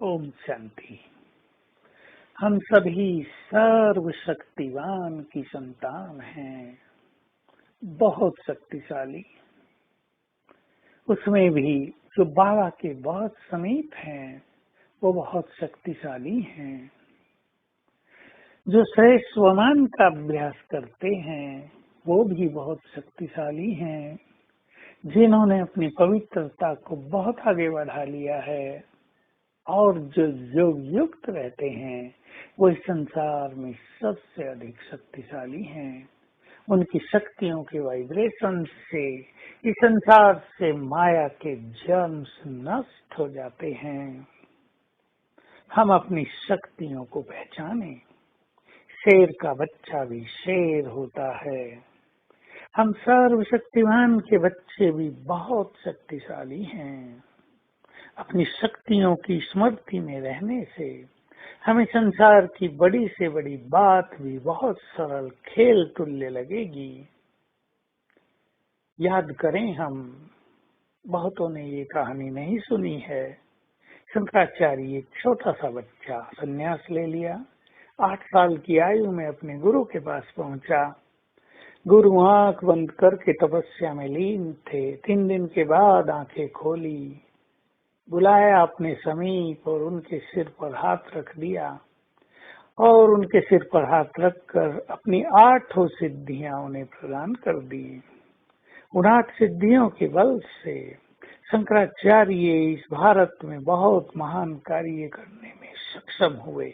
ओम शांति। हम सभी सर्वशक्तिवान की संतान हैं, बहुत शक्तिशाली। उसमें भी जो बाबा के बहुत समीप हैं, वो बहुत शक्तिशाली हैं। जो श्रेष्ठ स्वमान का अभ्यास करते हैं, वो भी बहुत शक्तिशाली हैं। जिन्होंने अपनी पवित्रता को बहुत आगे बढ़ा लिया है और जो योग युक्त रहते हैं, वो इस संसार में सबसे अधिक शक्तिशाली हैं। उनकी शक्तियों के वाइब्रेशन से इस संसार से माया के जर्म्स नष्ट हो जाते हैं। हम अपनी शक्तियों को पहचाने। शेर का बच्चा भी शेर होता है। हम सर्वशक्तिमान के बच्चे भी बहुत शक्तिशाली हैं। अपनी शक्तियों की स्मृति में रहने से हमें संसार की बड़ी से बड़ी बात भी बहुत सरल खेल तुल्य लगेगी। याद करें, हम बहुतों ने ये कहानी नहीं सुनी है। शंकराचार्य एक छोटा सा बच्चा संन्यास ले लिया। 8 साल की आयु में अपने गुरु के पास पहुंचा। गुरु आंख बंद करके तपस्या में लीन थे। 3 दिन के बाद आंखें खोली, बुलाया अपने समीप और उनके सिर पर हाथ रख दिया और उनके सिर पर हाथ रखकर अपनी 8 सिद्धियां उन्हें प्रदान कर दी। उन 8 सिद्धियों के बल से शंकराचार्य इस भारत में बहुत महान कार्य करने में सक्षम हुए।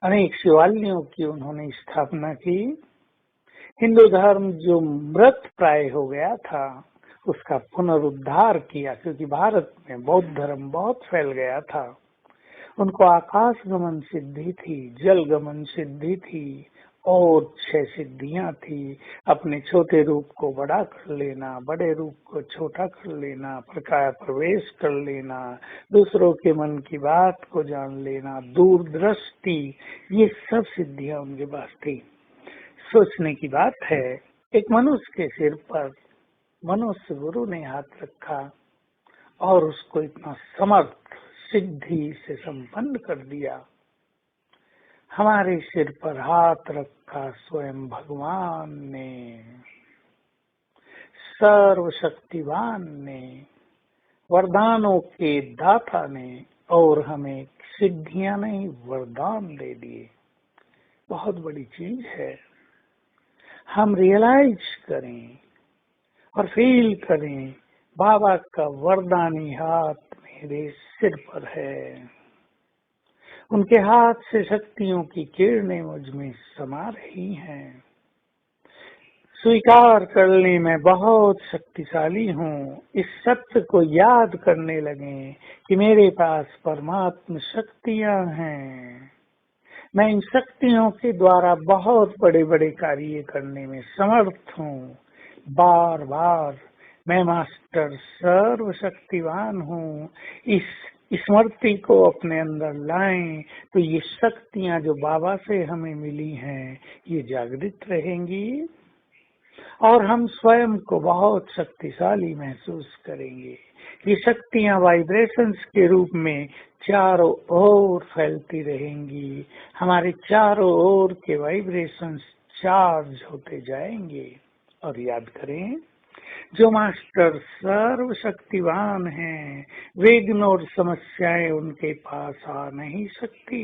अनेक शिवालयों की उन्होंने स्थापना की। हिंदू धर्म जो मृत प्राय हो गया था, उसका पुनरुद्धार किया, क्योंकि भारत में बौद्ध धर्म बहुत फैल गया था। उनको आकाश गमन सिद्धि थी, जल गमन सिद्धि थी और 6 सिद्धियां थी। अपने छोटे रूप को बड़ा कर लेना, बड़े रूप को छोटा कर लेना, प्रकाश प्रवेश कर लेना, दूसरों के मन की बात को जान लेना, दूरदृष्टि, ये सब सिद्धियां उनके पास थी। सोचने की बात है, एक मनुष्य के सिर पर मनुष्य गुरु ने हाथ रखा और उसको इतना समर्थ सिद्धि से संपन्न कर दिया। हमारे सिर पर हाथ रखा स्वयं भगवान ने, सर्वशक्तिवान ने, वरदानों के दाता ने, और हमें सिद्धियां नहीं वरदान दे दिए। बहुत बड़ी चीज है। हम रियलाइज करें और फील करें, बाबा का वरदानी हाथ मेरे सिर पर है। उनके हाथ से शक्तियों की किरणें मुझ में समा रही हैं। स्वीकार करने में बहुत शक्तिशाली हूँ। इस सत्य को याद करने लगे कि मेरे पास परमात्म शक्तियाँ हैं। मैं इन शक्तियों के द्वारा बहुत बड़े बड़े कार्य करने में समर्थ हूँ। बार बार मैं मास्टर सर्वशक्तिवान हूँ। इस स्मृति को अपने अंदर लाएं तो ये शक्तियाँ जो बाबा से हमें मिली हैं, ये जागृत रहेंगी और हम स्वयं को बहुत शक्तिशाली महसूस करेंगे। ये शक्तियाँ वाइब्रेशंस के रूप में चारों ओर फैलती रहेंगी। हमारे चारों ओर के वाइब्रेशंस चार्ज होते जाएंगे। और याद करें, जो मास्टर सर्वशक्तिवान हैं, विघ्न और समस्याएं उनके पास आ नहीं सकती।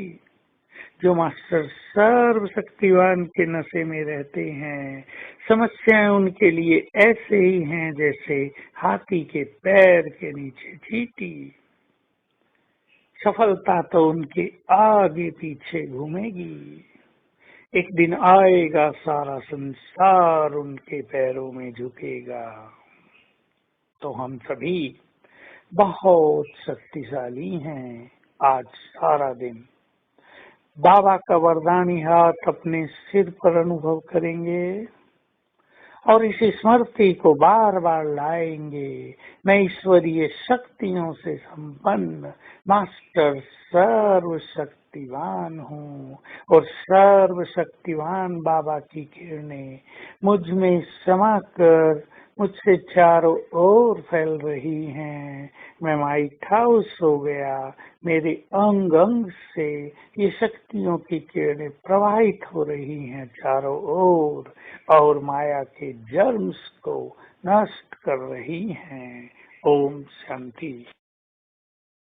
जो मास्टर सर्वशक्तिवान के नशे में रहते हैं, समस्याएं उनके लिए ऐसे ही हैं जैसे हाथी के पैर के नीचे चींटी। सफलता तो उनके आगे पीछे घूमेगी। एक दिन आएगा, सारा संसार उनके पैरों में झुकेगा। तो हम सभी बहुत शक्तिशाली हैं। आज सारा दिन बाबा का वरदानी हाथ अपने सिर पर अनुभव करेंगे और इस स्मृति को बार बार लाएंगे। मैं ईश्वरीय शक्तियों से संपन्न मास्टर सर्वशक्तिवान हूँ और सर्वशक्तिवान बाबा की किरणें मुझ में समा कर मुझसे चारों ओर फैल रही हैं। मैं माइट हाउस हो गया। मेरे अंग अंग से ये शक्तियों की किरणें प्रवाहित हो रही हैं चारों ओर और माया के जर्म्स को नष्ट कर रही हैं। ओम शांति।